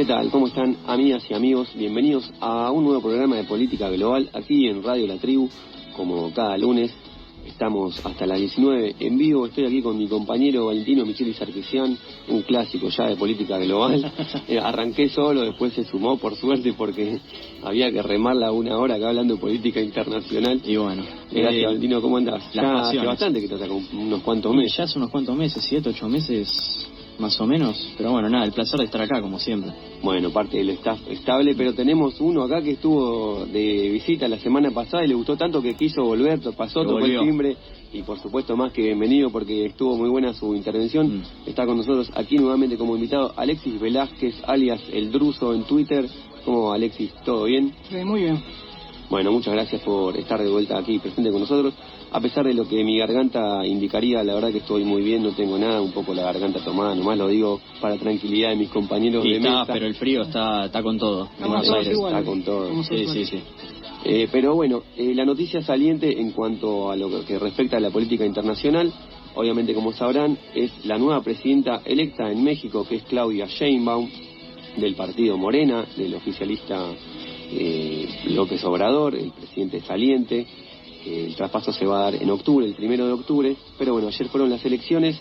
¿Qué tal? ¿Cómo están, amigas y amigos? Bienvenidos a un nuevo programa de Política Global aquí en Radio La Tribu, como cada lunes. Estamos hasta las 19 en vivo. Estoy aquí con mi compañero Valentino Micheli Sarkisian, un clásico ya de Política Global. Arranqué solo, después se sumó por suerte porque había que remarla una hora acá hablando de política internacional. Y bueno. Gracias, Valentino, ¿cómo andás? Ya hace bastante que te saca unos cuantos meses. Ya hace unos cuantos meses, 7, 8 meses más o menos. Pero bueno, nada, el placer de estar acá como siempre. Bueno, parte del staff estable, pero tenemos uno acá que estuvo de visita la semana pasada y le gustó tanto que quiso volver, pasó, tocó el timbre y por supuesto más que bienvenido porque estuvo muy buena su intervención. Está con nosotros aquí nuevamente como invitado Alexis Velázquez, alias El Druso en Twitter. ¿Cómo va, Alexis? ¿Todo bien? Sí, muy bien. Bueno, muchas gracias por estar de vuelta aquí presente con nosotros. A pesar de lo que mi garganta indicaría, la verdad que estoy muy bien, no tengo nada, un poco la garganta tomada, nomás lo digo para tranquilidad de mis compañeros de mesa. Pero el frío está con todo. Está con todo. Sí. Pero bueno, la noticia saliente en cuanto a lo que respecta a la política internacional, obviamente como sabrán, es la nueva presidenta electa en México, que es Claudia Sheinbaum, del partido Morena, del oficialista López Obrador, el presidente saliente. El traspaso se va a dar en octubre, el 1 de octubre, pero bueno, ayer fueron las elecciones.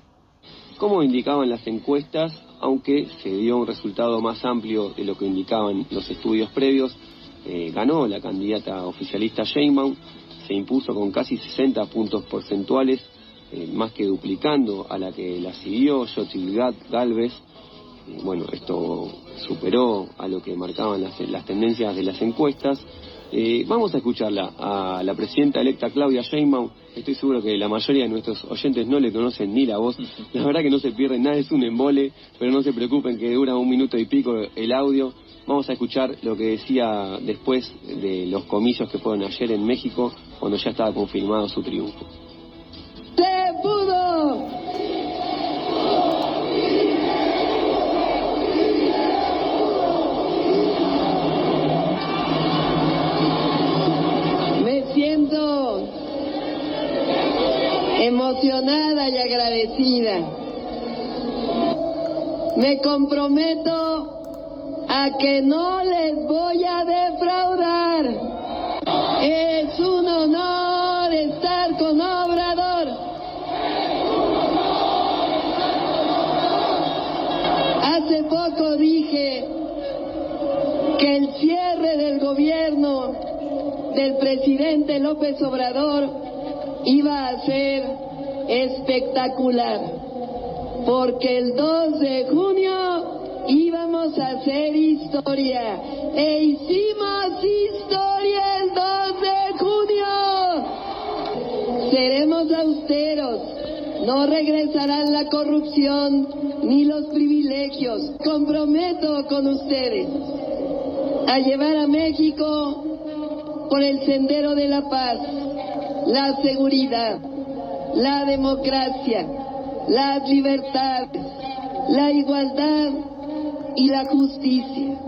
Como indicaban las encuestas, aunque se dio un resultado más amplio de lo que indicaban los estudios previos, ganó la candidata oficialista Sheinbaum, se impuso con casi 60 puntos porcentuales, más que duplicando a la que la siguió, Xochitl Gálvez. Bueno, esto superó a lo que marcaban las tendencias de las encuestas. Vamos a escucharla a la presidenta electa Claudia Sheinbaum. Estoy seguro que la mayoría de nuestros oyentes no le conocen ni la voz. La verdad que no se pierden nada, es un embole, pero no se preocupen que dura 1 minuto y pico el audio. Vamos a escuchar lo que decía después de los comicios que fueron ayer en México, cuando ya estaba confirmado su triunfo. ¡Se pudo! Siento emocionada y agradecida. Me comprometo a que no les voy a defraudar. Es un honor estar con Obrador. Hace poco dije que el cierre del gobierno del presidente López Obrador iba a ser espectacular, porque el 2 de junio íbamos a hacer historia, e hicimos historia el 2 de junio. Seremos austeros, no regresarán la corrupción ni los privilegios. Comprometo con ustedes a llevar a México por el sendero de la paz, la seguridad, la democracia, las libertades, la igualdad y la justicia.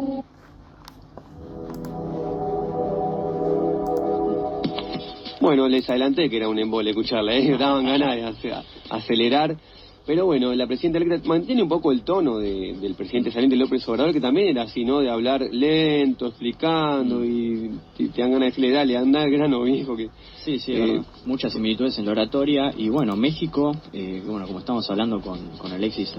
Bueno, les adelanté que era un embole escucharla, daban ganas de acelerar. Pero bueno, la presidenta electa mantiene un poco el tono del presidente saliente López Obrador, que también era así, ¿no? De hablar lento, explicando, y te dan ganas de decirle, dale, anda al grano, viejo. Que Sí, muchas similitudes en la oratoria. Y bueno, México, bueno, como estamos hablando con Alexis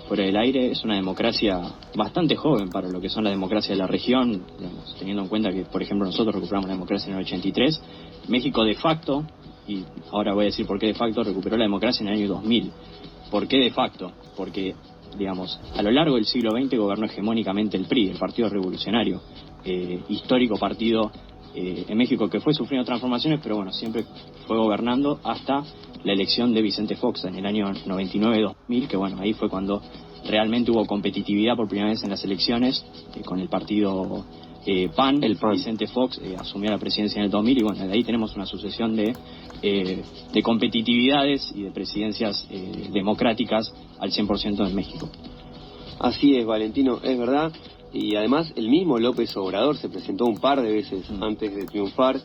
fuera del aire, es una democracia bastante joven para lo que son las democracias de la región, digamos, teniendo en cuenta que, por ejemplo, nosotros recuperamos la democracia en el 83. México de facto, y ahora voy a decir por qué de facto, recuperó la democracia en el año 2000. ¿Por qué de facto? Porque, digamos, a lo largo del siglo XX gobernó hegemónicamente el PRI, el Partido Revolucionario, histórico partido en México que fue sufriendo transformaciones, pero bueno, siempre fue gobernando hasta la elección de Vicente Fox en el año 99-2000, que bueno, ahí fue cuando realmente hubo competitividad por primera vez en las elecciones con el partido PAN. Vicente Fox asumió la presidencia en el 2000 y bueno, de ahí tenemos una sucesión de competitividades y de presidencias democráticas al 100% en México. Así es, Valentino, es verdad. Y además el mismo López Obrador se presentó un par de veces antes de triunfar.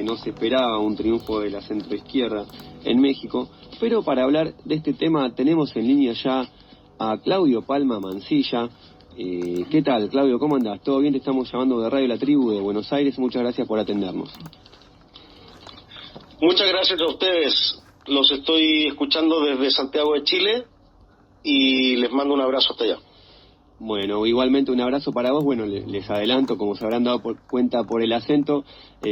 No se esperaba un triunfo de la centroizquierda en México. Pero para hablar de este tema tenemos en línea ya a Claudio Palma Mancilla, ¿Qué tal, Claudio? ¿Cómo andás? ¿Todo bien? Te estamos llamando de Radio La Tribu de Buenos Aires. Muchas gracias por atendernos. Muchas gracias a ustedes. Los estoy escuchando desde Santiago de Chile y les mando un abrazo hasta allá. Bueno, igualmente un abrazo para vos. Bueno, les adelanto, como se habrán dado cuenta por el acento,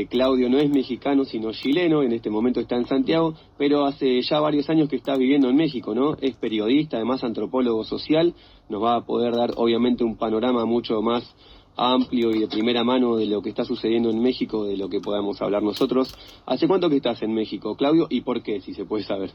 Claudio no es mexicano, sino chileno. En este momento está en Santiago, pero hace ya varios años que está viviendo en México, ¿no? Es periodista, además antropólogo social. Nos va a poder dar, obviamente, un panorama mucho más amplio y de primera mano de lo que está sucediendo en México, de lo que podamos hablar nosotros. ¿Hace cuánto que estás en México, Claudio? ¿Y por qué, si se puede saber?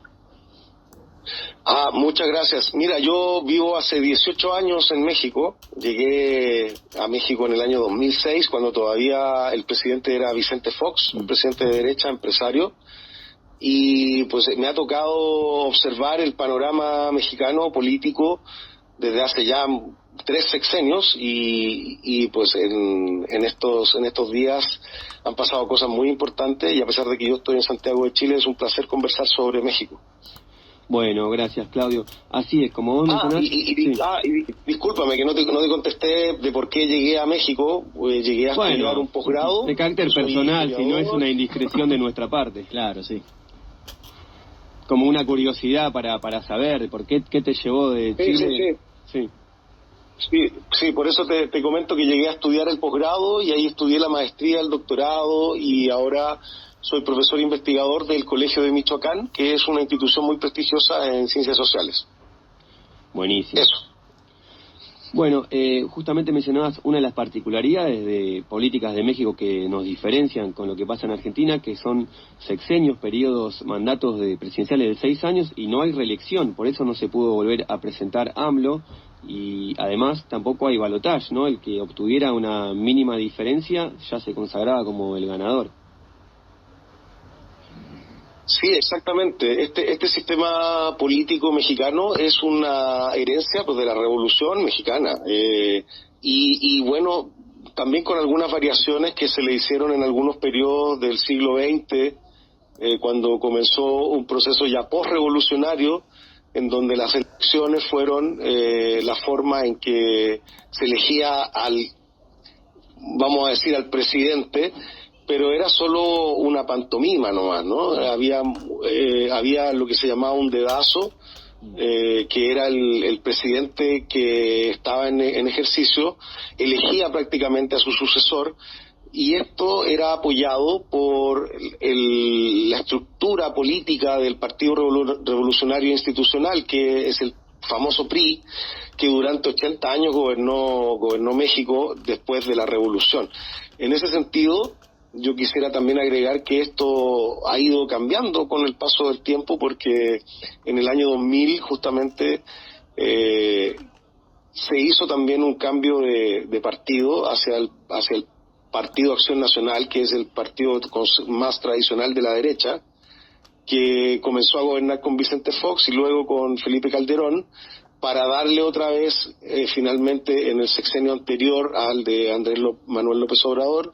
Muchas gracias. Mira, yo vivo hace 18 años en México. Llegué a México en el año 2006, cuando todavía el presidente era Vicente Fox, un presidente de derecha, empresario. Y pues me ha tocado observar el panorama mexicano político desde hace ya 3 sexenios y pues en estos días han pasado cosas muy importantes, y a pesar de que yo estoy en Santiago de Chile, es un placer conversar sobre México. Bueno, gracias, Claudio. Así es, como vos mencionás... Y discúlpame que no te contesté de por qué llegué a México. Llegué a estudiar un posgrado. De carácter personal, si no es una indiscreción de nuestra parte. Claro, sí. Como una curiosidad para saber, ¿por qué te llevó de Chile? Sí, por eso te comento que llegué a estudiar el posgrado y ahí estudié la maestría, el doctorado, y ahora soy profesor investigador del Colegio de Michoacán, que es una institución muy prestigiosa en ciencias sociales. Buenísimo. Eso. Bueno, justamente mencionabas una de las particularidades de políticas de México que nos diferencian con lo que pasa en Argentina, que son sexenios, periodos, mandatos de presidenciales de 6 años y no hay reelección, por eso no se pudo volver a presentar AMLO y además tampoco hay balotaje, ¿no? El que obtuviera una mínima diferencia ya se consagraba como el ganador. Sí, exactamente. Este sistema político mexicano es una herencia pues de la Revolución Mexicana y bueno, también con algunas variaciones que se le hicieron en algunos periodos del siglo XX, cuando comenzó un proceso ya posrevolucionario, en donde las elecciones fueron la forma en que se elegía vamos a decir, al presidente, pero era solo una pantomima nomás, ¿no? Había lo que se llamaba un dedazo, que era el presidente que estaba en ejercicio, elegía prácticamente a su sucesor, y esto era apoyado por la estructura política del Partido Revolucionario Institucional, que es el famoso PRI, que durante 80 años gobernó México después de la Revolución. En ese sentido, yo quisiera también agregar que esto ha ido cambiando con el paso del tiempo, porque en el año 2000 justamente se hizo también un cambio de partido hacia el Partido Acción Nacional, que es el partido más tradicional de la derecha, que comenzó a gobernar con Vicente Fox y luego con Felipe Calderón, para darle otra vez, finalmente en el sexenio anterior al de Andrés Manuel López Obrador,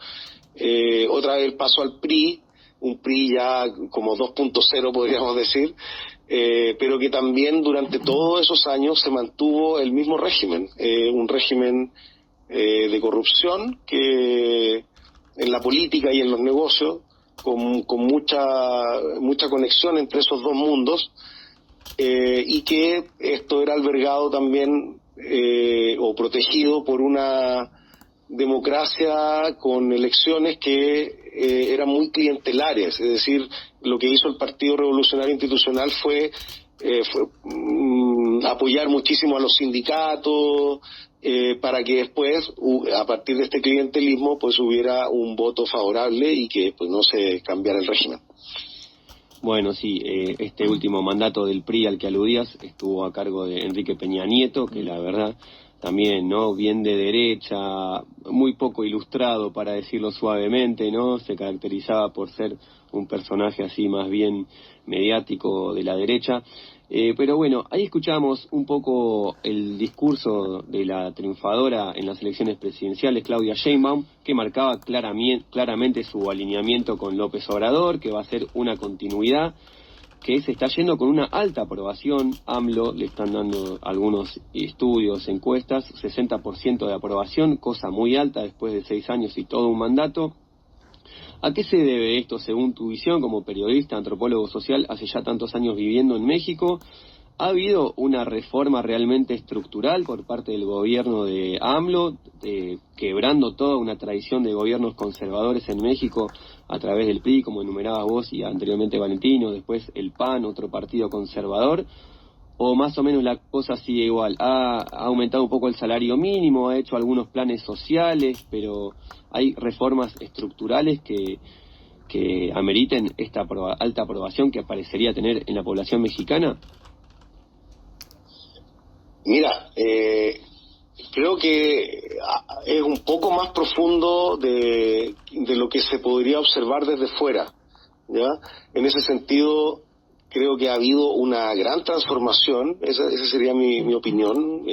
otra vez el paso al PRI, un PRI ya como 2.0 podríamos decir, pero que también durante todos esos años se mantuvo el mismo régimen, un régimen de corrupción que en la política y en los negocios, con mucha conexión entre esos dos mundos, y que esto era albergado también o protegido por una democracia con elecciones que eran muy clientelares. Es decir, lo que hizo el Partido Revolucionario Institucional fue apoyar muchísimo a los sindicatos, para que después, a partir de este clientelismo, pues hubiera un voto favorable y que pues no se cambiara el régimen. Bueno, sí, este último mandato del PRI al que aludías estuvo a cargo de Enrique Peña Nieto, que la verdad también, ¿no? Bien de derecha, muy poco ilustrado, para decirlo suavemente, ¿no? Se caracterizaba por ser un personaje así más bien mediático de la derecha. Pero bueno, ahí escuchamos un poco el discurso de la triunfadora en las elecciones presidenciales, Claudia Sheinbaum, que marcaba claramente su alineamiento con López Obrador, que va a ser una continuidad. que se está yendo con una alta aprobación. AMLO, le están dando algunos estudios, encuestas, 60% de aprobación, cosa muy alta después de 6 años y todo un mandato. ¿A qué se debe esto según tu visión como periodista, antropólogo social, hace ya tantos años viviendo en México? ¿Ha habido una reforma realmente estructural por parte del gobierno de AMLO, quebrando toda una tradición de gobiernos conservadores en México a través del PRI, como enumerabas vos, y anteriormente Valentino, después el PAN, otro partido conservador? ¿O más o menos la cosa sigue igual? ¿Ha aumentado un poco el salario mínimo, ha hecho algunos planes sociales, pero hay reformas estructurales que ameriten esta alta aprobación que parecería tener en la población mexicana? Mira, creo que es un poco más profundo de lo que se podría observar desde fuera, ¿ya? En ese sentido, creo que ha habido una gran transformación, esa sería mi opinión,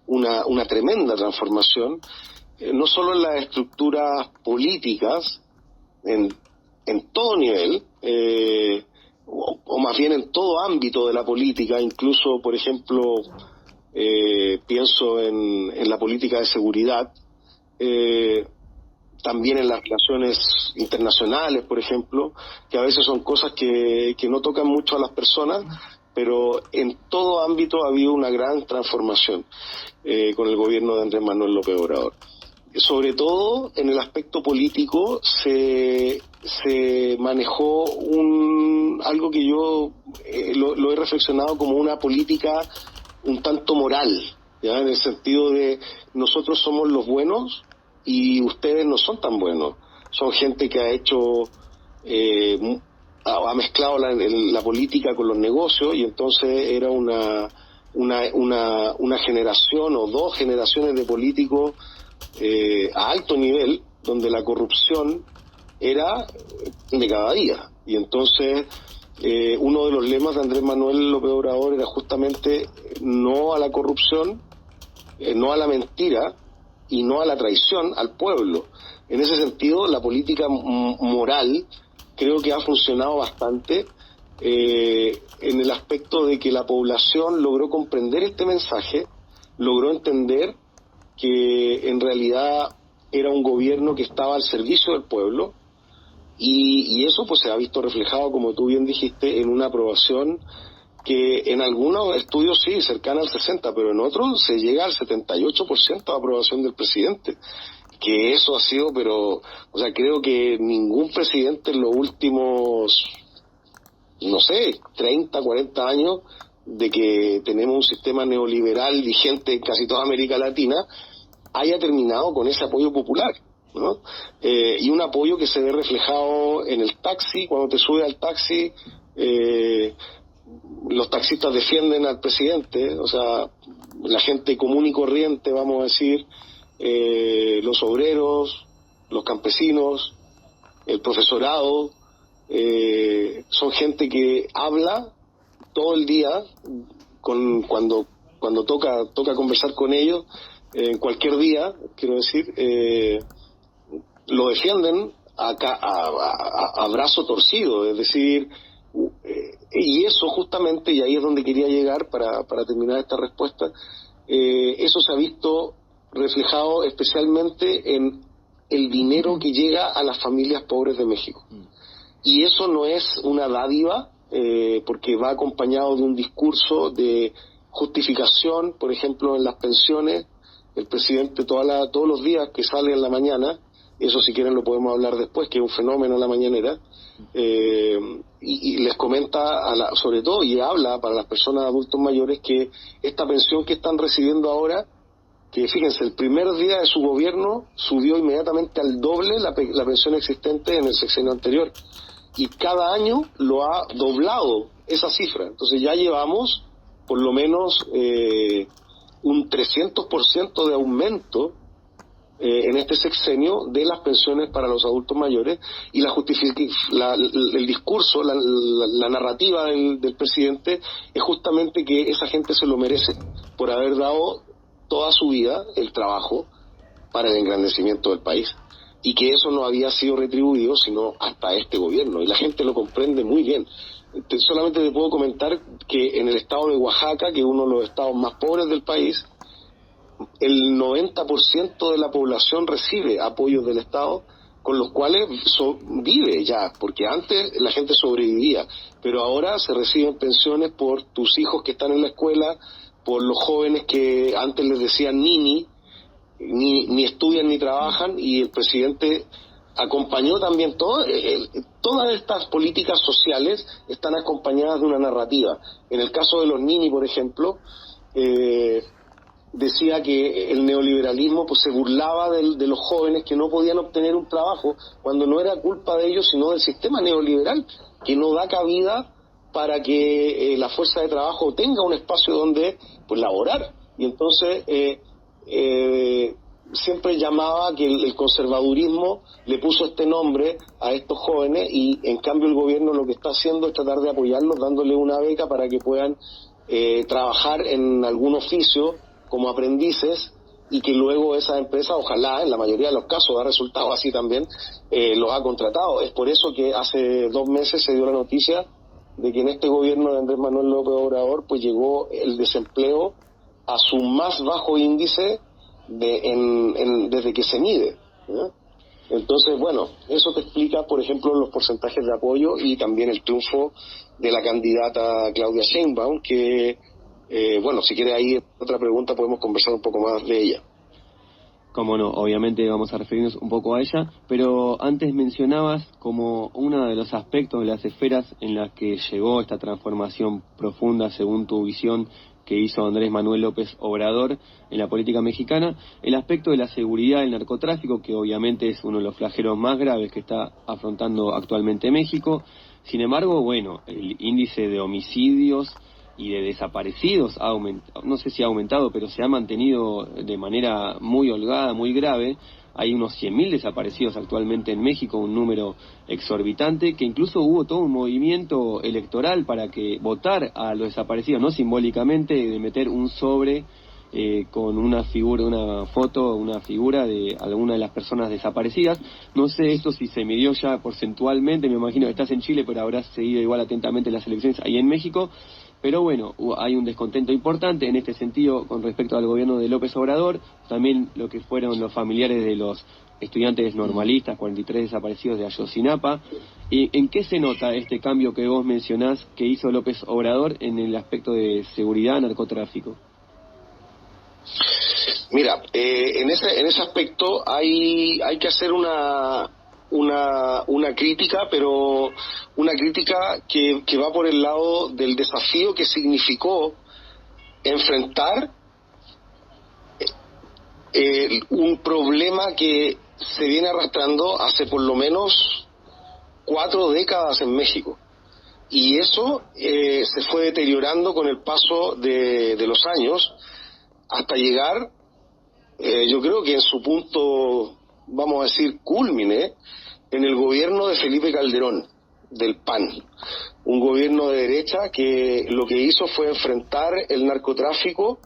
una tremenda transformación, no solo en las estructuras políticas, en todo nivel, o más bien en todo ámbito de la política, incluso, por ejemplo, pienso en la política de seguridad, también en las relaciones internacionales, por ejemplo, que a veces son cosas que no tocan mucho a las personas, pero en todo ámbito ha habido una gran transformación con el gobierno de Andrés Manuel López Obrador. Sobre todo en el aspecto político se manejó algo que yo lo he reflexionado como una política un tanto moral, ¿ya? En el sentido de nosotros somos los buenos y ustedes no son tan buenos. Son gente que ha hecho, ha mezclado la política con los negocios, y entonces era una generación o 2 generaciones de políticos a alto nivel, donde la corrupción era de cada día. Y entonces uno de los lemas de Andrés Manuel López Obrador era justamente no a la corrupción, no a la mentira y no a la traición al pueblo. En ese sentido, la política moral creo que ha funcionado bastante en el aspecto de que la población logró comprender este mensaje, logró entender que en realidad era un gobierno que estaba al servicio del pueblo, y eso pues se ha visto reflejado, como tú bien dijiste, en una aprobación que en algunos estudios sí, cercana al 60%, pero en otros se llega al 78% de aprobación del presidente, que eso ha sido, pero, o sea, creo que ningún presidente en los últimos, no sé, 30, 40 años de que tenemos un sistema neoliberal vigente en casi toda América Latina, haya terminado con ese apoyo popular, ¿no? Y un apoyo que se ve reflejado en el taxi. Cuando te subes al taxi, los taxistas defienden al presidente, o sea, la gente común y corriente, vamos a decir, los obreros, los campesinos, el profesorado, son gente que habla todo el día cuando toca conversar con ellos, en cualquier día, quiero decir, lo defienden a brazo torcido, es decir, y eso justamente, y ahí es donde quería llegar para terminar esta respuesta, eso se ha visto reflejado especialmente en el dinero que llega a las familias pobres de México. Y eso no es una dádiva, porque va acompañado de un discurso de justificación. Por ejemplo, en las pensiones, el presidente todos los días que sale en la mañana, eso si quieren lo podemos hablar después, que es un fenómeno la mañanera, y les comenta, sobre todo, y habla para las personas adultos mayores, que esta pensión que están recibiendo ahora, que fíjense, el primer día de su gobierno subió inmediatamente al doble la pensión existente en el sexenio anterior, y cada año lo ha doblado esa cifra. Entonces ya llevamos por lo menos un 300% de aumento en este sexenio de las pensiones para los adultos mayores, y el discurso, la narrativa del presidente es justamente que esa gente se lo merece por haber dado toda su vida el trabajo para el engrandecimiento del país, y que eso no había sido retribuido sino hasta este gobierno, y la gente lo comprende muy bien. solamente te puedo comentar que en el estado de Oaxaca, que es uno de los estados más pobres del país, el 90% de la población recibe apoyos del Estado, con los cuales vive ya, porque antes la gente sobrevivía, pero ahora se reciben pensiones por tus hijos que están en la escuela, por los jóvenes que antes les decían ni estudian ni trabajan, y el presidente acompañó también todas estas políticas sociales están acompañadas de una narrativa. En el caso de los nini, por ejemplo, decía que el neoliberalismo pues se burlaba de los jóvenes que no podían obtener un trabajo, cuando no era culpa de ellos sino del sistema neoliberal, que no da cabida para que la fuerza de trabajo tenga un espacio donde pues laborar. Y entonces siempre llamaba que el conservadurismo le puso este nombre a estos jóvenes, y en cambio el gobierno lo que está haciendo es tratar de apoyarlos dándole una beca para que puedan trabajar en algún oficio como aprendices, y que luego esa empresa, ojalá, en la mayoría de los casos ha resultado así también, los ha contratado. Es por eso que hace 2 meses se dio la noticia de que en este gobierno de Andrés Manuel López Obrador pues llegó el desempleo a su más bajo índice desde que se mide, ¿no? Entonces, bueno, eso te explica, por ejemplo, los porcentajes de apoyo y también el triunfo de la candidata Claudia Sheinbaum, que bueno, si quiere ahí otra pregunta podemos conversar un poco más de ella. Como no, obviamente vamos a referirnos un poco a ella, pero antes mencionabas como uno de los aspectos de las esferas en las que llegó esta transformación profunda, según tu visión, que hizo Andrés Manuel López Obrador en la política mexicana, el aspecto de la seguridad del narcotráfico, que obviamente es uno de los flagelos más graves que está afrontando actualmente México. Sin embargo, bueno, el índice de homicidios y de desaparecidos ha aumentado, no sé si ha aumentado, pero se ha mantenido de manera muy holgada, muy grave. Hay unos 100.000 desaparecidos actualmente en México, un número exorbitante, que incluso hubo todo un movimiento electoral para que votar a los desaparecidos, no simbólicamente, de meter un sobre con una figura, una foto, una figura de alguna de las personas desaparecidas. No sé esto si se midió ya porcentualmente, me imagino que estás en Chile, pero habrás seguido igual atentamente las elecciones ahí en México. Pero bueno, hay un descontento importante en este sentido con respecto al gobierno de López Obrador, también lo que fueron los familiares de los estudiantes normalistas, 43 desaparecidos de Ayotzinapa. ¿En qué se nota este cambio que vos mencionás que hizo López Obrador en el aspecto de seguridad, narcotráfico? Mira, en ese aspecto hay que hacer una crítica, pero una crítica que va por el lado del desafío que significó enfrentar un problema que se viene arrastrando hace por lo menos 4 décadas en México, y eso se fue deteriorando con el paso de los años hasta llegar, yo creo que en su punto, vamos a decir, cúlmine, en el gobierno de Felipe Calderón, del PAN, un gobierno de derecha que lo que hizo fue enfrentar el narcotráfico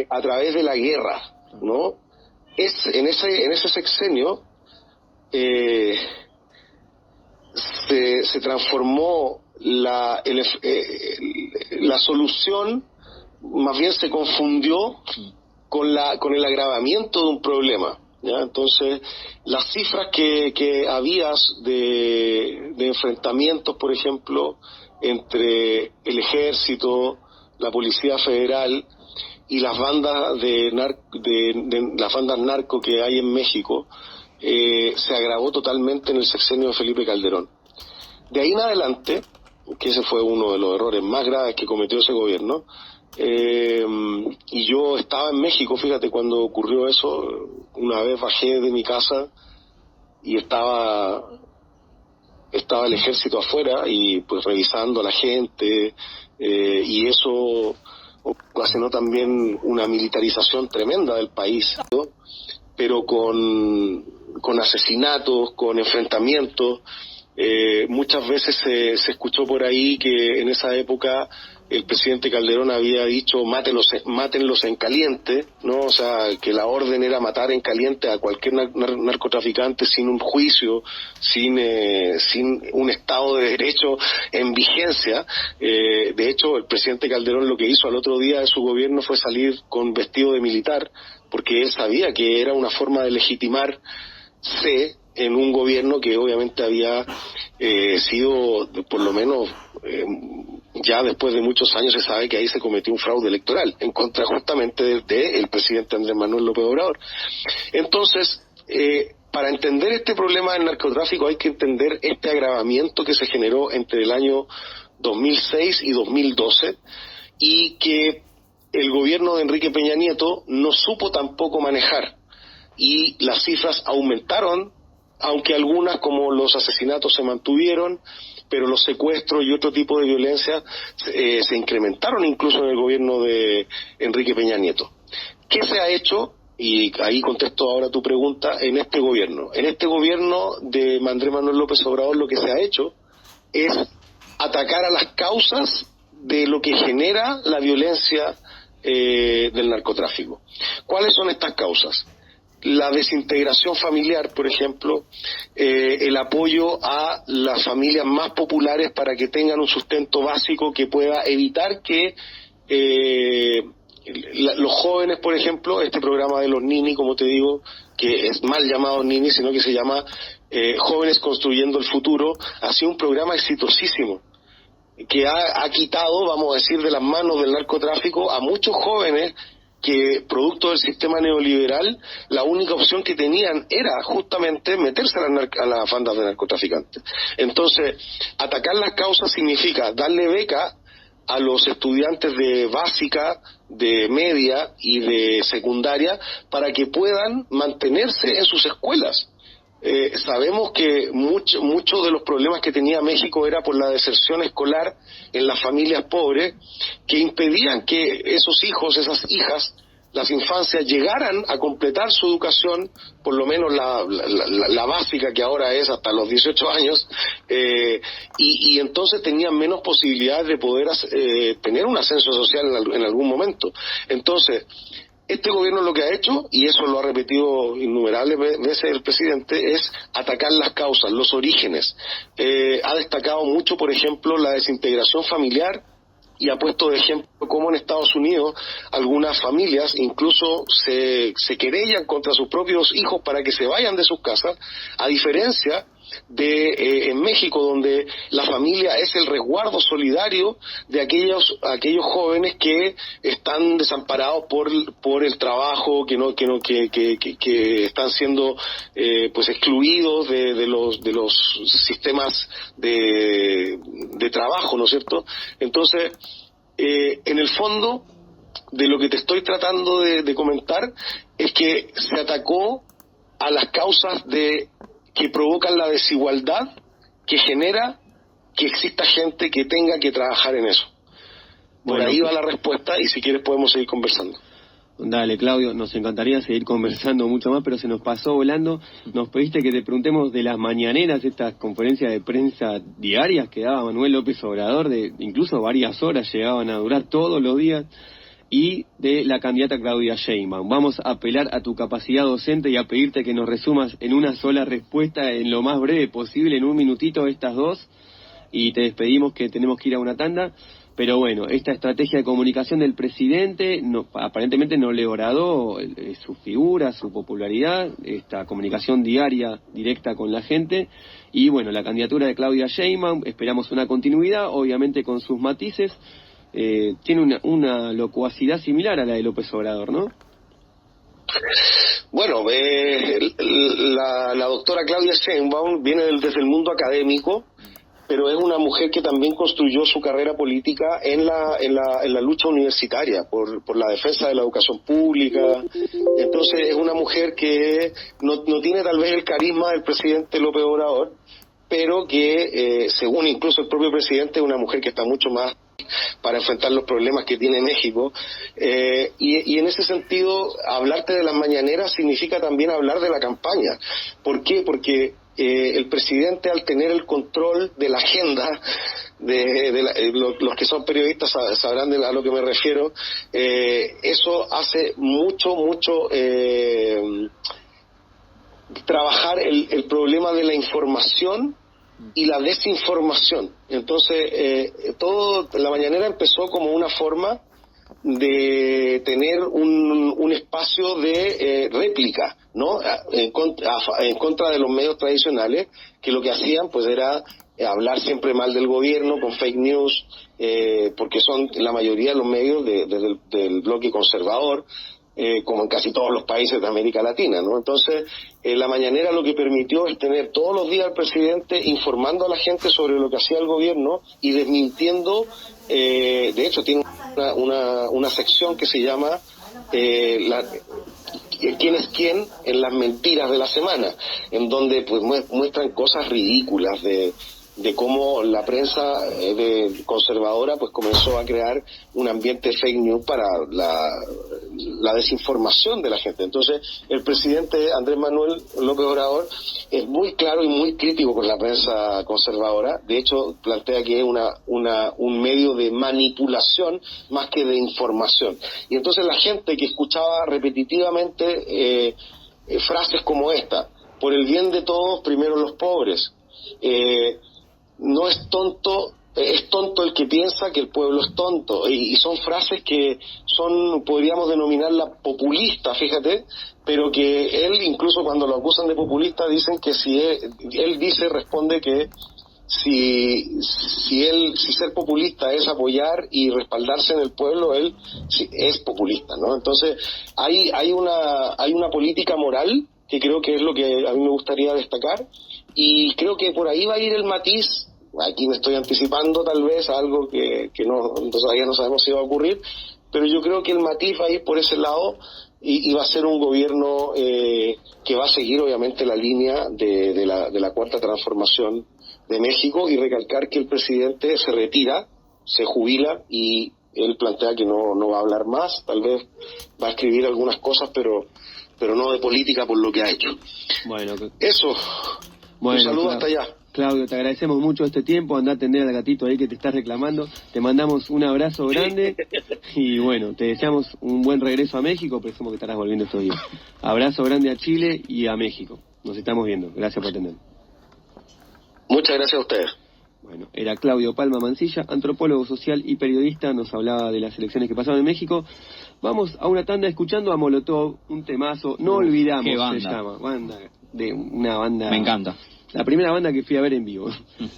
a través de la guerra, ¿no? En ese sexenio se transformó la solución, más bien se confundió con el agravamiento de un problema, ¿ya? Entonces, las cifras que habías de enfrentamientos, por ejemplo, entre el ejército, la Policía Federal y las bandas las bandas narco que hay en México, se agravó totalmente en el sexenio de Felipe Calderón. De ahí en adelante, que ese fue uno de los errores más graves que cometió ese gobierno, y yo estaba en México, fíjate, cuando ocurrió eso. Una vez bajé de mi casa y estaba el ejército afuera y pues revisando a la gente, y eso ocasionó también una militarización tremenda del país, ¿no? Pero con asesinatos, con enfrentamientos, Muchas veces se escuchó por ahí que en esa época el presidente Calderón había dicho mátenlos en caliente, ¿no? O sea, que la orden era matar en caliente a cualquier narcotraficante sin un juicio, sin un Estado de Derecho en vigencia. De hecho, el presidente Calderón lo que hizo al otro día de su gobierno fue salir con vestido de militar, porque él sabía que era una forma de legitimarse en un gobierno que obviamente había sido, por lo menos ya después de muchos años se sabe que ahí se cometió un fraude electoral en contra justamente del presidente Andrés Manuel López Obrador. Entonces, para entender este problema del narcotráfico hay que entender este agravamiento que se generó entre el año 2006 y 2012 y que el gobierno de Enrique Peña Nieto no supo tampoco manejar, y las cifras aumentaron, aunque algunas como los asesinatos se mantuvieron, pero los secuestros y otro tipo de violencia se incrementaron incluso en el gobierno de Enrique Peña Nieto. ¿Qué se ha hecho? Y ahí contesto ahora tu pregunta. En este gobierno de Andrés Manuel López Obrador, lo que se ha hecho es atacar a las causas de lo que genera la violencia del narcotráfico. ¿Cuáles son estas causas? La desintegración familiar, por ejemplo, el apoyo a las familias más populares para que tengan un sustento básico que pueda evitar que los jóvenes, por ejemplo, este programa de los Nini, como te digo, que es mal llamado Nini, sino que se llama Jóvenes Construyendo el Futuro, ha sido un programa exitosísimo, que ha quitado, vamos a decir, de las manos del narcotráfico a muchos jóvenes que, producto del sistema neoliberal, la única opción que tenían era justamente meterse a las bandas de narcotraficantes. Entonces, atacar las causas significa darle beca a los estudiantes de básica, de media y de secundaria para que puedan mantenerse en sus escuelas. Sabemos que muchos de los problemas que tenía México era por la deserción escolar en las familias pobres, que impedían que esos hijos, esas hijas, las infancias llegaran a completar su educación, por lo menos la básica, que ahora es hasta los 18 años, y entonces tenían menos posibilidades de poder tener un ascenso social en algún momento. Entonces, este gobierno lo que ha hecho, y eso lo ha repetido innumerables veces el presidente, es atacar las causas, los orígenes. Ha destacado mucho, por ejemplo, la desintegración familiar, y ha puesto de ejemplo cómo en Estados Unidos algunas familias incluso se querellan contra sus propios hijos para que se vayan de sus casas, a diferencia de en México, donde la familia es el resguardo solidario de aquellos jóvenes que están desamparados por el trabajo, que están siendo pues excluidos de los sistemas de trabajo, ¿no es cierto? Entonces, en el fondo de lo que te estoy tratando de comentar es que se atacó a las causas que provocan la desigualdad que genera que exista gente que tenga que trabajar en eso. Por ahí va la respuesta, y si quieres podemos seguir conversando. Dale, Claudio, nos encantaría seguir conversando mucho más, pero se nos pasó volando. Nos pediste que te preguntemos de las mañaneras, estas conferencias de prensa diarias que daba Manuel López Obrador, de incluso varias horas llegaban a durar todos los días, y de la candidata Claudia Sheinbaum. Vamos a apelar a tu capacidad docente y a pedirte que nos resumas en una sola respuesta, en lo más breve posible, en un minutito, estas dos, y te despedimos, que tenemos que ir a una tanda. Pero bueno, esta estrategia de comunicación del presidente aparentemente no le agradó su figura, su popularidad, esta comunicación diaria, directa con la gente. Y bueno, la candidatura de Claudia Sheinbaum, esperamos una continuidad, obviamente con sus matices. Tiene una locuacidad similar a la de López Obrador, ¿no? Bueno, la doctora Claudia Sheinbaum viene desde el mundo académico, pero es una mujer que también construyó su carrera política en la lucha universitaria por la defensa de la educación pública. Entonces es una mujer que no tiene tal vez el carisma del presidente López Obrador, pero que según incluso el propio presidente es una mujer que está mucho más para enfrentar los problemas que tiene México, y en ese sentido hablarte de las mañaneras significa también hablar de la campaña. ¿Por qué? Porque el presidente, al tener el control de la agenda, los que son periodistas sabrán a lo que me refiero, eso hace mucho trabajar el problema de la información y la desinformación. Entonces, la mañanera empezó como una forma de tener un espacio de réplica, ¿no? En contra de los medios tradicionales, que lo que hacían pues era hablar siempre mal del gobierno con fake news, porque son la mayoría de los medios del bloque conservador, como en casi todos los países de América Latina, ¿no? Entonces, la mañanera lo que permitió es tener todos los días al presidente informando a la gente sobre lo que hacía el gobierno y desmintiendo. De hecho, tiene una sección que se llama ¿Quién es quién? En las mentiras de la semana, en donde pues muestran cosas ridículas de cómo la prensa conservadora pues comenzó a crear un ambiente fake news para la desinformación de la gente. Entonces, el presidente Andrés Manuel López Obrador es muy claro y muy crítico con la prensa conservadora. De hecho, plantea que es un medio de manipulación más que de información. Y entonces la gente que escuchaba repetitivamente frases como esta: por el bien de todos, primero los pobres, no es tonto, es tonto el que piensa que el pueblo es tonto, y son frases que podríamos denominarla populista, fíjate, pero que él, incluso cuando lo acusan de populista, dicen que responde que si ser populista es apoyar y respaldarse en el pueblo, él es populista, ¿no? Entonces hay una política moral que creo que es lo que a mí me gustaría destacar, y creo que por ahí va a ir el matiz. Aquí me estoy anticipando tal vez a algo que todavía no sabemos si va a ocurrir, pero yo creo que el matiz va a ir por ese lado, y va a ser un gobierno que va a seguir obviamente la línea de la cuarta transformación de México, y recalcar que el presidente se retira, se jubila, y él plantea que no va a hablar más. Tal vez va a escribir algunas cosas, pero no de política por lo que ha hecho. Bueno, eso. Un saludo hasta allá. Claudio, te agradecemos mucho este tiempo. Andá a atender al gatito ahí que te está reclamando. Te mandamos un abrazo grande y bueno, te deseamos un buen regreso a México. Pensamos que estarás volviendo estos días. Abrazo grande a Chile y a México. Nos estamos viendo. Gracias por atender. Muchas gracias a ustedes. Bueno, era Claudio Palma Mancilla, antropólogo social y periodista. Nos hablaba de las elecciones que pasaron en México. Vamos a una tanda escuchando a Molotov, un temazo. No olvidamos, se llama. Una banda. Me encanta. La primera banda que fui a ver en vivo.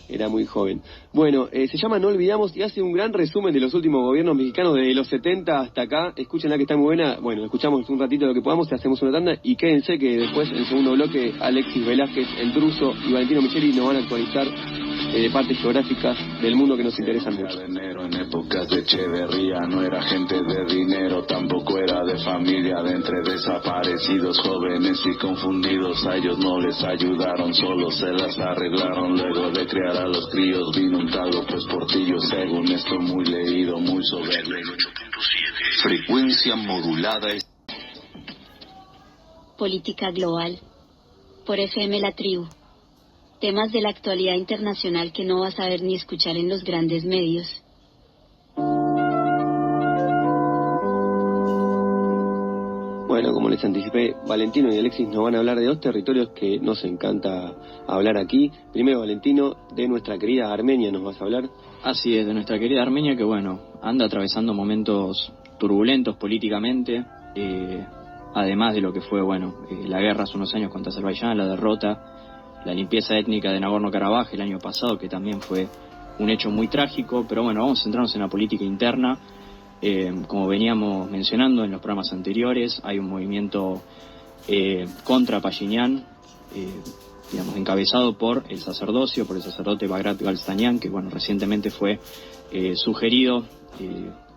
Era muy joven. Bueno, se llama No Olvidamos y hace un gran resumen de los últimos gobiernos mexicanos desde los 70 hasta acá. Escúchenla, que está muy buena. Bueno, escuchamos un ratito lo que podamos, te hacemos una tanda y quédense que después, en el segundo bloque, Alexis Velázquez, el Druso y Valentino Micheli nos van a actualizar de partes geográficas del mundo que nos interesan mucho. En épocas de Echeverría no era gente de dinero, tampoco era de familia. De entre desaparecidos, jóvenes y confundidos, a ellos no les ayudaron, solo se las arreglaron. Luego de criar a los críos vino un tal López Portillo, según esto muy leído, muy soberbio. Frecuencia modulada. Política global. Por FM La Tribu. Temas de la actualidad internacional que no vas a ver ni escuchar en los grandes medios. Bueno, como les anticipé, Valentino y Alexis nos van a hablar de dos territorios que nos encanta hablar aquí. Primero, Valentino, de nuestra querida Armenia nos vas a hablar. Así es, de nuestra querida Armenia, que bueno, anda atravesando momentos turbulentos políticamente, además de lo que fue, la guerra hace unos años contra Azerbaiyán, la derrota, la limpieza étnica de Nagorno-Karabaj el año pasado, que también fue un hecho muy trágico. Pero bueno, vamos a centrarnos en la política interna. Como veníamos mencionando en los programas anteriores, hay un movimiento contra Pashinyan, encabezado por el sacerdote Bagrat Galstanian, que recientemente fue sugerido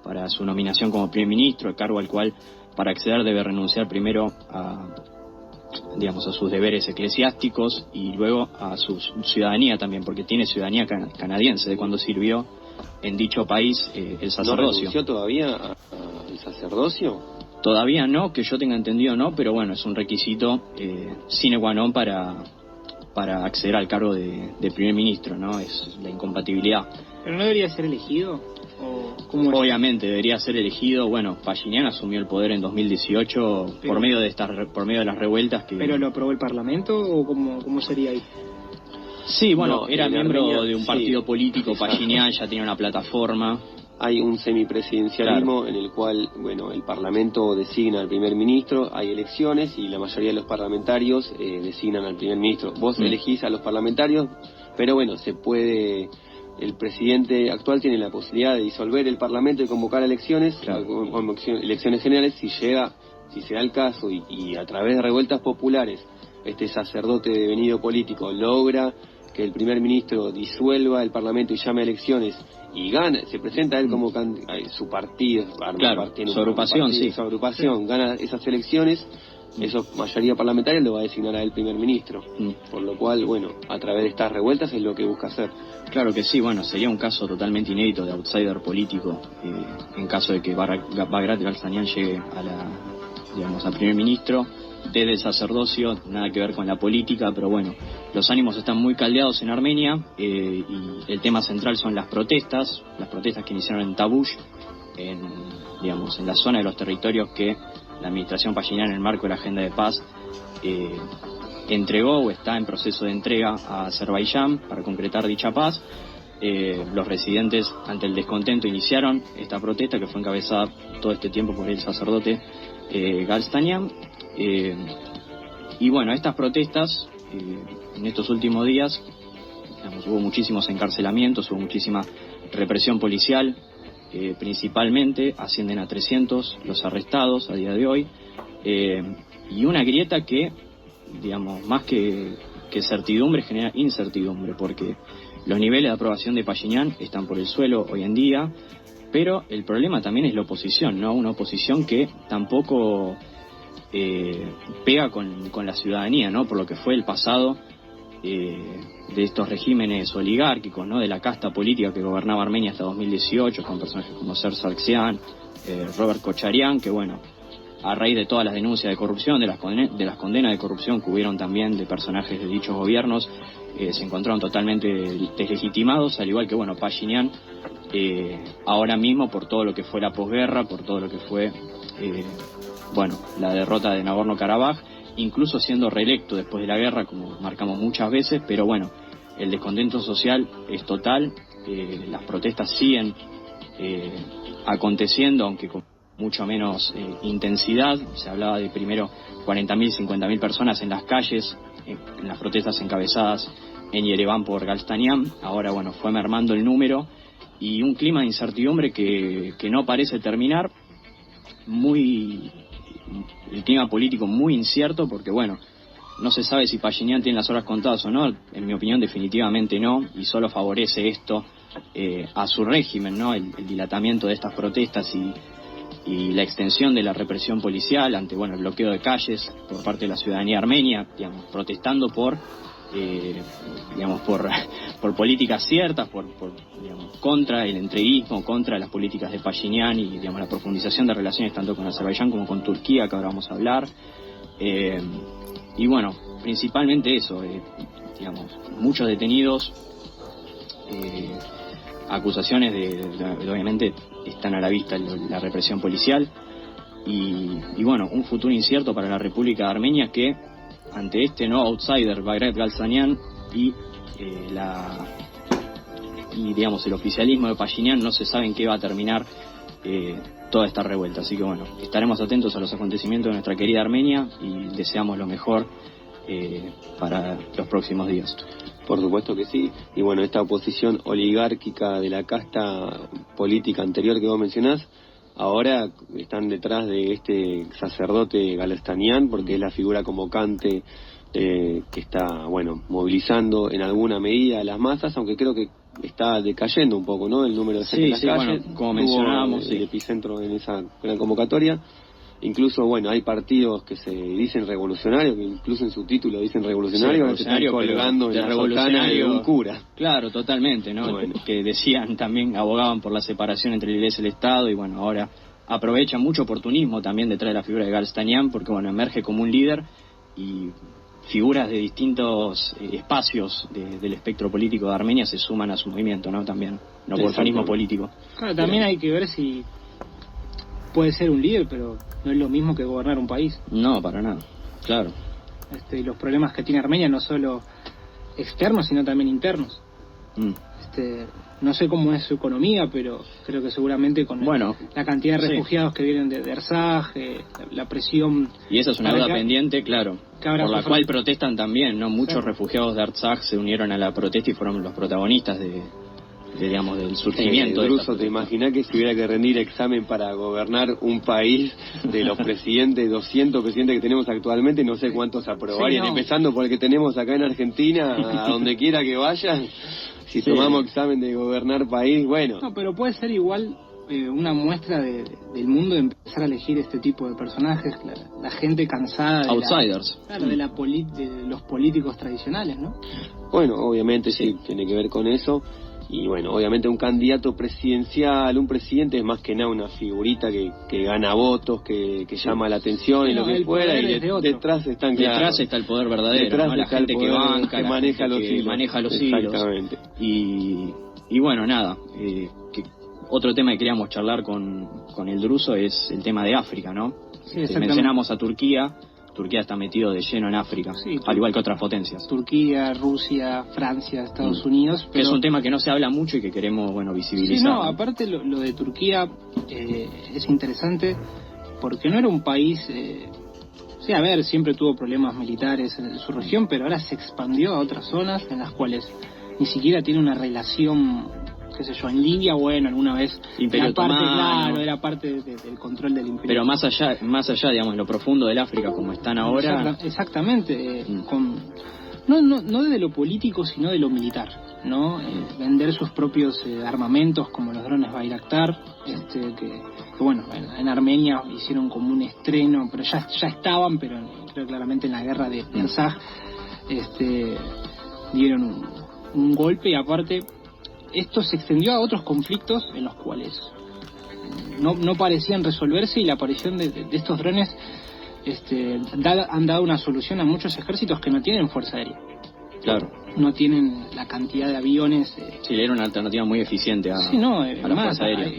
para su nominación como primer ministro, el cargo al cual, para acceder, debe renunciar primero a sus deberes eclesiásticos y luego a su ciudadanía también, porque tiene ciudadanía canadiense de cuando sirvió en dicho país el sacerdocio. ¿No renunció todavía al sacerdocio? Todavía no, que yo tenga entendido no, pero es un requisito sine qua non para para acceder al cargo de primer ministro, ¿no? Es la incompatibilidad. ¿Pero no debería ser elegido? Obviamente debería ser elegido. Bueno, Pashinyan asumió el poder en 2018 por medio de las revueltas que... ¿Pero lo aprobó el Parlamento o cómo sería ahí? Sí, bueno, No, era miembro Armenia, de un partido político. Pashinyan ya tenía una plataforma. Hay un semipresidencialismo en el cual, bueno, el Parlamento designa al primer ministro, hay elecciones y la mayoría de los parlamentarios designan al primer ministro. Vos elegís a los parlamentarios, pero bueno, el presidente actual tiene la posibilidad de disolver el Parlamento y convocar elecciones, elecciones generales, si se da el caso y a través de revueltas populares este sacerdote devenido político logra que el primer ministro disuelva el Parlamento y llame a elecciones y gana, se presenta él como su partido, su agrupación, gana esas elecciones, mayoría parlamentaria lo va a designar a él primer ministro, por lo cual, bueno, a través de estas revueltas es lo que busca hacer. Claro que sí, bueno, sería un caso totalmente inédito de outsider político, en caso de que Bagrat Galstanian llegue al primer ministro, desde el sacerdocio, nada que ver con la política, pero bueno, los ánimos están muy caldeados en Armenia, y el tema central son las protestas que iniciaron en Tavush, en la zona de los territorios que la administración Pashinyan, en el marco de la agenda de paz, entregó o está en proceso de entrega a Azerbaiyán para concretar dicha paz. Los residentes, ante el descontento, iniciaron esta protesta que fue encabezada todo este tiempo por el sacerdote Galstanian. Y bueno, estas protestas, en estos últimos días, hubo muchísimos encarcelamientos, hubo muchísima represión policial, principalmente ascienden a 300 los arrestados a día de hoy, y una grieta que, más que certidumbre, genera incertidumbre, porque los niveles de aprobación de Pashinyan están por el suelo hoy en día, pero el problema también es la oposición, ¿no? Una oposición que tampoco pega con la ciudadanía, ¿no? Por lo que fue el pasado de estos regímenes oligárquicos, ¿no? De la casta política que gobernaba Armenia hasta 2018, con personajes como Serge Sargsyan, Robert Kocharian, que bueno, a raíz de todas las denuncias de corrupción, de las condenas de corrupción que hubieron también de personajes de dichos gobiernos, se encontraron totalmente deslegitimados, al igual que bueno, Pashinyan, ahora mismo por todo lo que fue la posguerra, por todo lo que fue la derrota de Nagorno-Karabaj, incluso siendo reelecto después de la guerra, como marcamos muchas veces, pero bueno, el descontento social es total, las protestas siguen aconteciendo, aunque con mucho menos intensidad. Se hablaba de primero 40.000, 50.000 personas en las calles, en las protestas encabezadas en Yerevan por Galstanian. Ahora bueno, fue mermando el número y un clima de incertidumbre que no parece terminar, el clima político muy incierto, porque bueno, no se sabe si Pashinyan tiene las horas contadas o no. En mi opinión definitivamente no, y solo favorece esto a su régimen, ¿no? El dilatamiento de estas protestas y la extensión de la represión policial ante el bloqueo de calles por parte de la ciudadanía armenia, protestando por políticas ciertas, contra el entreguismo, contra las políticas de Pashinyan y la profundización de relaciones tanto con Azerbaiyán como con Turquía, que ahora vamos a hablar, y bueno, principalmente eso, muchos detenidos, acusaciones de obviamente están a la vista, la represión policial y bueno, un futuro incierto para la República de Armenia, que ante este nuevo outsider Bagrat Galstanian y el oficialismo de Pashinyan, no se sabe en qué va a terminar toda esta revuelta. Así que bueno, estaremos atentos a los acontecimientos de nuestra querida Armenia y deseamos lo mejor para los próximos días. Por supuesto que sí, y bueno, esta oposición oligárquica de la casta política anterior que vos mencionás, ahora están detrás de este sacerdote Galstanian, porque es la figura convocante que está, movilizando en alguna medida a las masas, aunque creo que está decayendo un poco, ¿no? El número de gente en las calles, como mencionábamos, el epicentro en esa gran convocatoria. Incluso, hay partidos que se dicen revolucionarios, que incluso en su título dicen revolucionarios, que están colgando en la sotana de un cura. Claro, totalmente, ¿no? Que decían también, abogaban por la separación entre la Iglesia y el Estado, y ahora aprovechan mucho oportunismo también detrás de la figura de Galstanian, porque emerge como un líder y figuras de distintos espacios del espectro político de Armenia se suman a su movimiento, ¿no? También, no por organismo político. Claro, también hay que ver si puede ser un líder, pero no es lo mismo que gobernar un país. No, para nada, claro. Y los problemas que tiene Armenia no solo externos, sino también internos. No sé cómo es su economía, pero creo que seguramente con la cantidad de refugiados que vienen de Arzaj, la presión... Y esa es una duda pendiente, claro, por la cual protestan también, ¿no? Muchos refugiados de Arzaj se unieron a la protesta y fueron los protagonistas digamos, del surgimiento. Druso, ¿te imaginas que si hubiera que rendir examen para gobernar un país de los presidentes, 200 presidentes que tenemos actualmente, no sé cuántos aprobarían, empezando por el que tenemos acá en Argentina, a donde quiera que vayan, si tomamos examen de gobernar país, bueno. No, pero puede ser igual una muestra del mundo de empezar a elegir este tipo de personajes, la gente cansada de outsiders. De los políticos tradicionales, ¿no? Bueno, obviamente sí, tiene que ver con eso. Y bueno, obviamente un candidato presidencial, un presidente es más que nada una figurita que gana votos, que llama la atención y lo que fuera, y detrás está el poder verdadero, detrás ¿no? La gente que banca, que maneja los hilos. Maneja los hilos. Exactamente. Y bueno, nada, otro tema que queríamos charlar con el Druso es el tema de África, ¿no? Sí, mencionamos a Turquía. Turquía está metido de lleno en África, al igual que otras potencias. Turquía, Rusia, Francia, Estados Unidos. Pero es un tema que no se habla mucho y que queremos, visibilizar. Sí, no, aparte lo de Turquía es interesante porque no era un país... siempre tuvo problemas militares en su región, pero ahora se expandió a otras zonas en las cuales ni siquiera tiene una relación... qué sé yo, en Libia, alguna vez Imperio Otomano, era parte del control del imperio. Pero más allá, digamos, en lo profundo del África como están ahora. Exactamente, no desde lo político, sino de lo militar, ¿no? Vender sus propios armamentos, como los drones Bayraktar, que en Armenia hicieron como un estreno, pero ya estaban, pero creo claramente en la guerra de Arzaj, dieron un golpe, y aparte esto se extendió a otros conflictos en los cuales no parecían resolverse, y la aparición de estos drones han dado una solución a muchos ejércitos que no tienen fuerza aérea. Claro. No tienen la cantidad de aviones. Sí, era una alternativa muy eficiente a la fuerza aérea.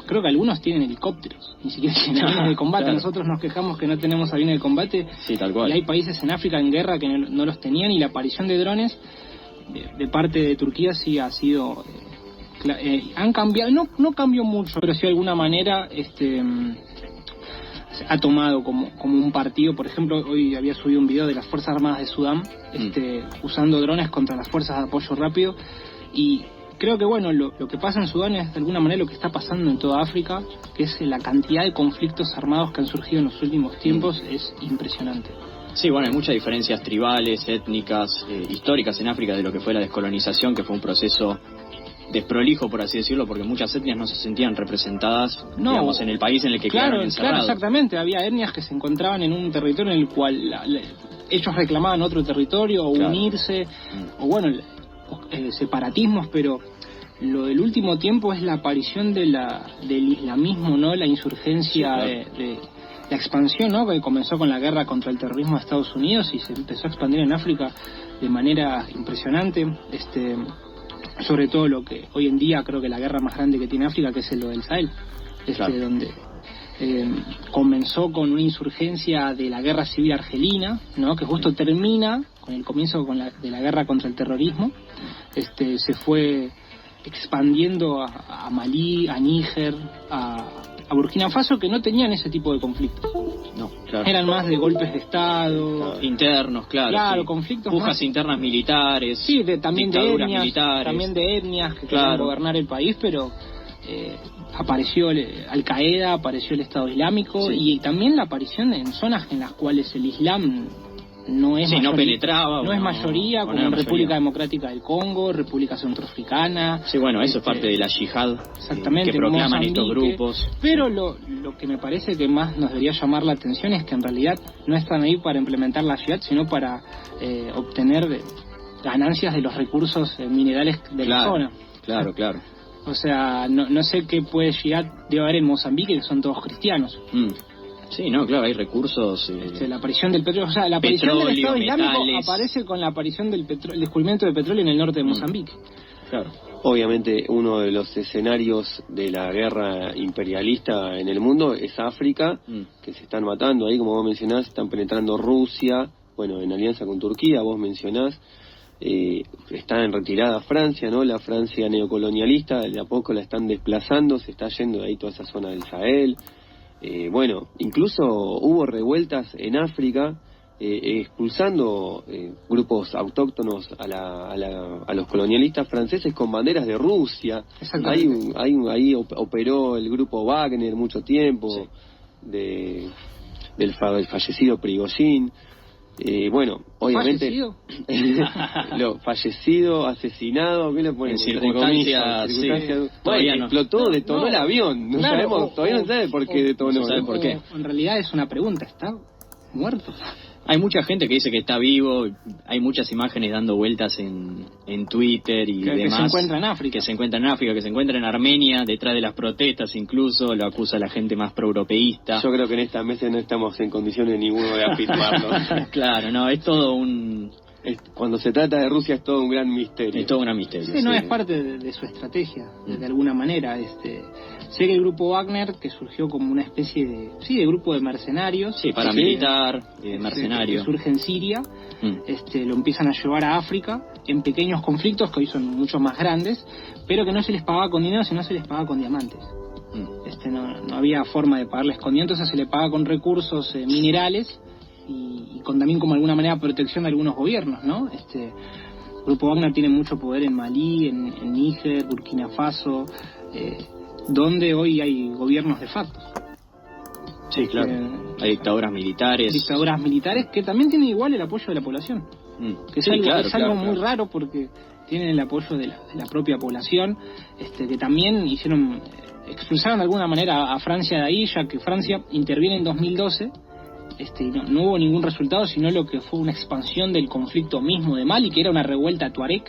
Creo que algunos tienen helicópteros, ni siquiera tienen aviones de combate. Claro. Nosotros nos quejamos que no tenemos aviones de combate. Sí, tal cual. Y hay países en África en guerra que no los tenían, y la aparición de drones de parte de Turquía sí ha sido han cambiado, no cambió mucho, pero sí de alguna manera ha tomado como un partido. Por ejemplo, hoy había subido un video de las Fuerzas Armadas de Sudán usando drones contra las fuerzas de apoyo rápido, y creo que lo que pasa en Sudán es de alguna manera lo que está pasando en toda África, que es la cantidad de conflictos armados que han surgido en los últimos tiempos, es impresionante. Sí, hay muchas diferencias tribales, étnicas, históricas en África de lo que fue la descolonización, que fue un proceso desprolijo, por así decirlo, porque muchas etnias no se sentían representadas, digamos, en el país en el que quedaron encerrados. Claro, exactamente. Había etnias que se encontraban en un territorio en el cual ellos reclamaban otro territorio, o unirse, separatismos, pero lo del último tiempo es la aparición del islamismo, ¿no? La insurgencia, la expansión, ¿no? Que comenzó con la guerra contra el terrorismo de Estados Unidos y se empezó a expandir en África de manera impresionante. Sobre todo lo que hoy en día creo que la guerra más grande que tiene África, que es lo del Sahel, donde comenzó con una insurgencia de la guerra civil argelina, ¿no? Que justo termina con el comienzo de la guerra contra el terrorismo. Se fue expandiendo a Malí, a Níger, a Burkina Faso, que no tenían ese tipo de conflictos. No, claro. Eran más de golpes de Estado, internos, claro, conflictos, pujas más internas militares, también de etnias militares, también de etnias que querían gobernar el país, pero apareció Al Qaeda, apareció el Estado Islámico, y también la aparición en zonas en las cuales el Islam no es no penetraba, no es mayoría, como en República Democrática del Congo, República Centroafricana. Sí, eso es parte de la yihad, exactamente, que proclaman Mozambique, estos grupos. Pero lo que me parece que más nos debería llamar la atención es que en realidad no están ahí para implementar la yihad, sino para obtener ganancias de los recursos minerales de la zona. Claro. O sea, no sé qué puede llegar, debe haber en Mozambique, que son todos cristianos. Sí, no, claro, hay recursos. La aparición del petróleo, o sea, la aparición del Estado Islámico metales. aparece con la aparición del el descubrimiento de petróleo en el norte de Mozambique. Claro. Obviamente uno de los escenarios de la guerra imperialista en el mundo es África, que se están matando ahí, como vos mencionás, están penetrando Rusia, bueno, en alianza con Turquía, vos mencionás, está en retirada Francia, ¿no? La Francia neocolonialista, de a poco la están desplazando, se está yendo de ahí toda esa zona del Sahel. Bueno, incluso hubo revueltas en África, expulsando grupos autóctonos a los colonialistas franceses con banderas de Rusia. Ahí operó el grupo Wagner mucho tiempo, sí, del fallecido Prigozhin. Bueno, obviamente fallecido, asesinado, ¿qué le ponen? En circunstancias, sí. Bueno, explotó, detonó el avión. No sabemos, todavía no sabe por qué detonó. No sabe por qué. En realidad es una pregunta, ¿está muerto? Hay mucha gente que dice que está vivo, hay muchas imágenes dando vueltas en Twitter y demás. Que se encuentra en África. Que se encuentra en África, que se encuentra en Armenia, detrás de las protestas incluso, lo acusa la gente más proeuropeísta. Yo creo que en esta mesa no estamos en condiciones ninguno de afirmarlo. Claro, no, es todo un... Cuando se trata de Rusia es todo un gran misterio. Es todo un gran misterio. Sí, no es parte de su estrategia, de alguna manera. Sé que el grupo Wagner, que surgió como una especie de grupo de mercenarios. Sí, paramilitar, mercenario. Que surge en Siria, lo empiezan a llevar a África en pequeños conflictos que hoy son mucho más grandes, pero que no se les pagaba con dinero, sino se les pagaba con diamantes. No había forma de pagarles con dinero, entonces se le paga con recursos minerales y con también como alguna manera protección de algunos gobiernos, ¿no? El grupo Wagner tiene mucho poder en Malí, en Níger, Burkina Faso, donde hoy hay gobiernos de facto. Sí, claro. Hay dictaduras militares. Dictaduras militares que también tienen igual el apoyo de la población. Que es algo muy raro porque tienen el apoyo de la propia población, que también expulsaron de alguna manera a Francia de ahí, ya que Francia interviene en 2012. No hubo ningún resultado, sino lo que fue una expansión del conflicto mismo de Mali, que era una revuelta tuareg.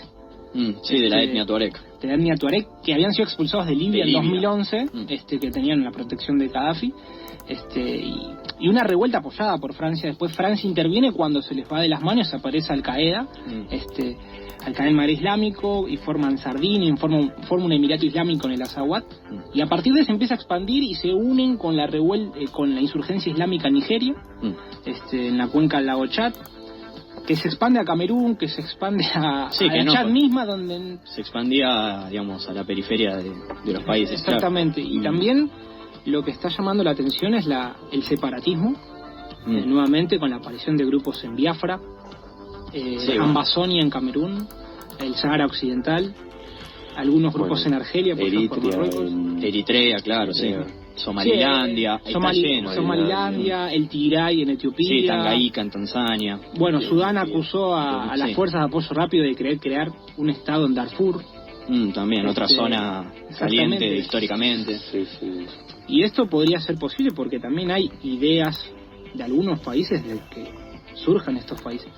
De la etnia tuareg. De la etnia tuareg, que habían sido expulsados de Libia en 2011, que tenían la protección de Gaddafi, y una revuelta apoyada por Francia. Después Francia interviene cuando se les va de las manos, aparece Al-Qaeda, Al-Qaeda en Magreb Islámico, y forman Sardinia, forma un emirato islámico en el Azawad, y a partir de eso se empieza a expandir y se unen con la con la insurgencia islámica en Nigeria, en la cuenca del lago Chad, que se expande a Camerún, que se expande a Chad misma, donde... Se expandía, digamos, a la periferia de los países. Exactamente, claro. Y también lo que está llamando la atención es el separatismo, nuevamente con la aparición de grupos en Biafra, Ambazonia en Camerún, el Sahara Occidental, algunos grupos en Argelia, Eritrea, claro, sí. Somalilandia, Somalilandia, el Tigray en Etiopía, sí, Tanganyika en Tanzania. Bueno, Sudán acusó a las fuerzas de apoyo rápido de querer crear un estado en Darfur. También, otra zona caliente históricamente. Sí. Y esto podría ser posible porque también hay ideas de algunos países de que surjan estos países.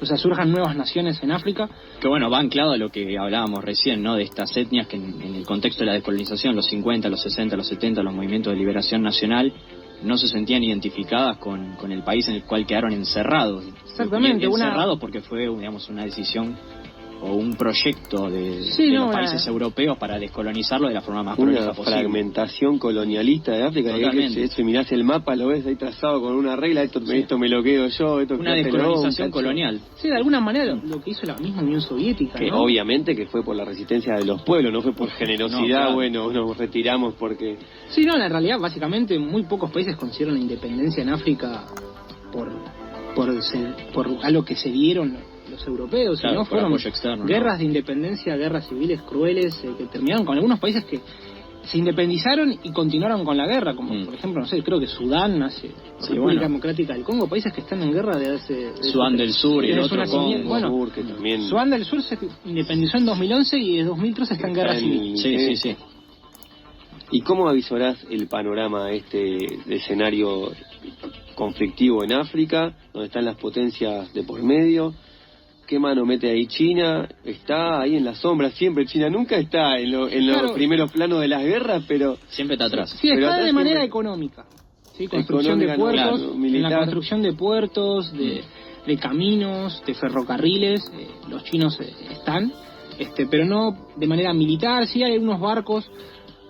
O sea, surjan nuevas naciones en África. Que bueno, va anclado a lo que hablábamos recién, ¿no? De estas etnias que en el contexto de la descolonización, los 50, los 60, los 70, los movimientos de liberación nacional, no se sentían identificadas con el país en el cual quedaron encerrados. Exactamente. Encerrados porque fue, digamos, una decisión o un proyecto de los países europeos para descolonizarlo de la forma más prolija posible. Una fragmentación colonialista de África. Si mirás el mapa, lo ves ahí trazado con una regla, esto me lo quedo yo, una descolonización colonial. Sí, de alguna manera lo que hizo la misma Unión Soviética, que ¿no? Obviamente que fue por la resistencia de los pueblos, no fue por generosidad, nos retiramos porque... Sí, no, en realidad, básicamente, muy pocos países consideran la independencia en África por algo que se dieron los europeos, claro, no fueron externo, guerras de independencia, guerras civiles crueles que terminaron con algunos países que se independizaron y continuaron con la guerra, como por ejemplo, no sé, creo que Sudán, República Democrática del Congo, países que están en guerra desde hace... Sudán del Sur y el otro Congo. Que también... Sudán del Sur se independizó en 2011 y en 2013 está en guerra civil. Sí. ¿Y cómo avisorás el panorama de escenario conflictivo en África, donde están las potencias de por medio? ¿Qué mano mete ahí China? Está ahí en la sombra siempre. China nunca está en los primeros planos de las guerras, pero... Siempre está atrás. Sí, está de manera económica. Sí, construcción de puertos, claro, en la construcción de puertos, de caminos, de ferrocarriles, los chinos están, pero no de manera militar. Sí hay algunos barcos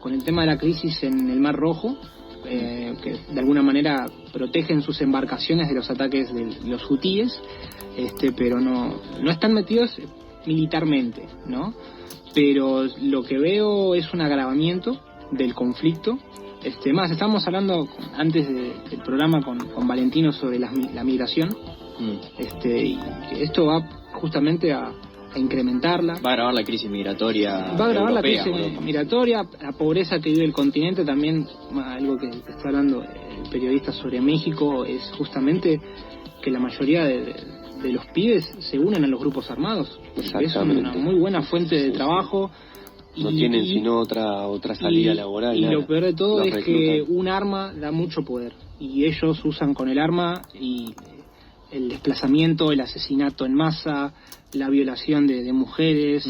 con el tema de la crisis en el Mar Rojo, que de alguna manera protegen sus embarcaciones de los ataques de los hutíes, pero no están metidos militarmente, ¿no? Pero lo que veo es un agravamiento del conflicto. Más, estábamos hablando antes del programa con Valentino sobre la migración, y esto va justamente a incrementarla. Va a agravar la crisis migratoria. Va a agravar la crisis migratoria, la pobreza que vive el continente también. Algo que está hablando el periodista sobre México es justamente que la mayoría de los pibes se unen a los grupos armados. Es una muy buena fuente de trabajo. No tienen sino otra salida laboral. Y lo peor de todo es que un arma da mucho poder. Y ellos usan con el arma y el desplazamiento, el asesinato en masa, la violación de mujeres,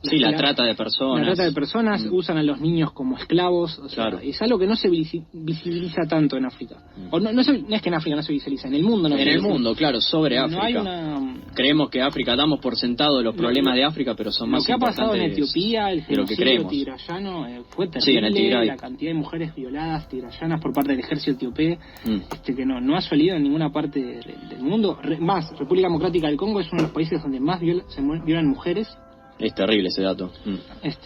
la trata de personas. La trata de personas, usan a los niños como esclavos, claro. Es algo que no se visibiliza tanto en África. O no es que en África no se visibiliza, en el mundo no se visibiliza. En el mundo, claro, sobre África. Creemos que África, damos por sentado los problemas de África, pero son más importantes. Lo que ha pasado en Etiopía, el genocidio tigrayano, fue terrible, la cantidad de mujeres violadas tigrayanas por parte del ejército etíope, que no ha salido en ninguna parte del mundo. Más, República Democrática del Congo es uno de los países donde más se violan mujeres. Es terrible ese dato.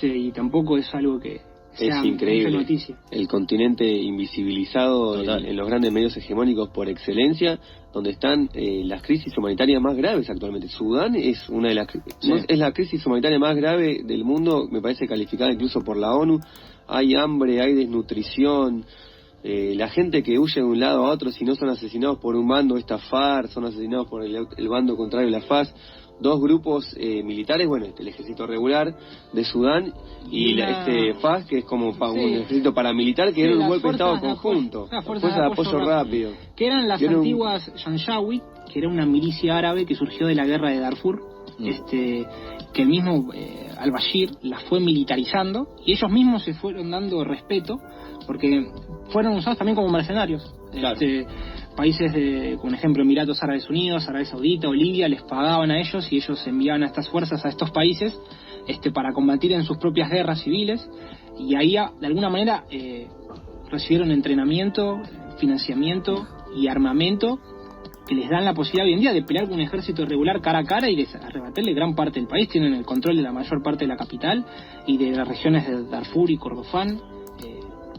Y tampoco es algo que sea es increíble. Mucha noticia. El continente invisibilizado en los grandes medios hegemónicos por excelencia, donde están las crisis humanitarias más graves actualmente. Sudán es una de las es la crisis humanitaria más grave del mundo, me parece calificada incluso por la ONU. Hay hambre, hay desnutrición. La gente que huye de un lado a otro, si no son asesinados por un bando, esta FARC, son asesinados por el bando contrario, la FAS. Dos grupos militares, el ejército regular de Sudán y FAS, que es como un ejército paramilitar, que era un golpe de Estado conjunto, fuerza de apoyo rápido. Que eran las antiguas Janjaweed, que era una milicia árabe que surgió de la guerra de Darfur, que el mismo al-Bashir las fue militarizando, y ellos mismos se fueron dando respeto, porque fueron usados también como mercenarios. Claro. Países por ejemplo, Emiratos Árabes Unidos, Arabia Saudita o Libia les pagaban a ellos y ellos enviaban a estas fuerzas a estos países para combatir en sus propias guerras civiles, y ahí de alguna manera recibieron entrenamiento, financiamiento y armamento que les dan la posibilidad hoy en día de pelear con un ejército regular cara a cara y arrebatarle gran parte del país. Tienen el control de la mayor parte de la capital y de las regiones de Darfur y Kordofán,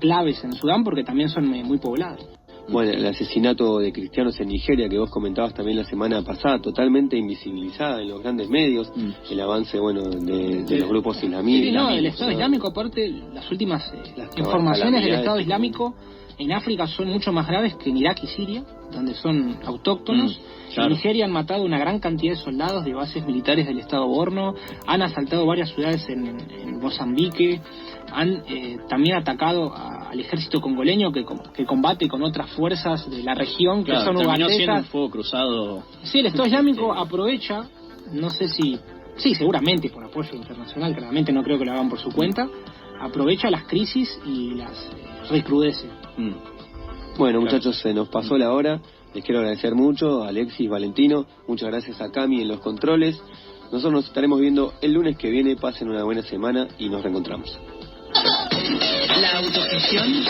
claves en Sudán porque también son muy pobladas. Bueno, el asesinato de cristianos en Nigeria, que vos comentabas también la semana pasada, totalmente invisibilizada en los grandes medios, el avance, de los grupos islamistas. Sí, no, el Estado Islámico, aparte, las últimas informaciones del Estado Islámico en África son mucho más graves que en Irak y Siria, donde son autóctonos. Claro. En Nigeria han matado una gran cantidad de soldados de bases militares del Estado Borno, han asaltado varias ciudades en Mozambique, han también atacado al ejército congoleño que combate con otras fuerzas de la región, que son ugandesas. Siendo un fuego cruzado. Sí, el Estado Islámico aprovecha, no sé si... Sí, seguramente por apoyo internacional, claramente no creo que lo hagan por su cuenta, aprovecha las crisis y las recrudece. Bueno, muchachos, se nos pasó la hora. Les quiero agradecer mucho a Alexis, Valentino. Muchas gracias a Cami en los controles. Nosotros nos estaremos viendo el lunes que viene. Pasen una buena semana y nos reencontramos. La autogestión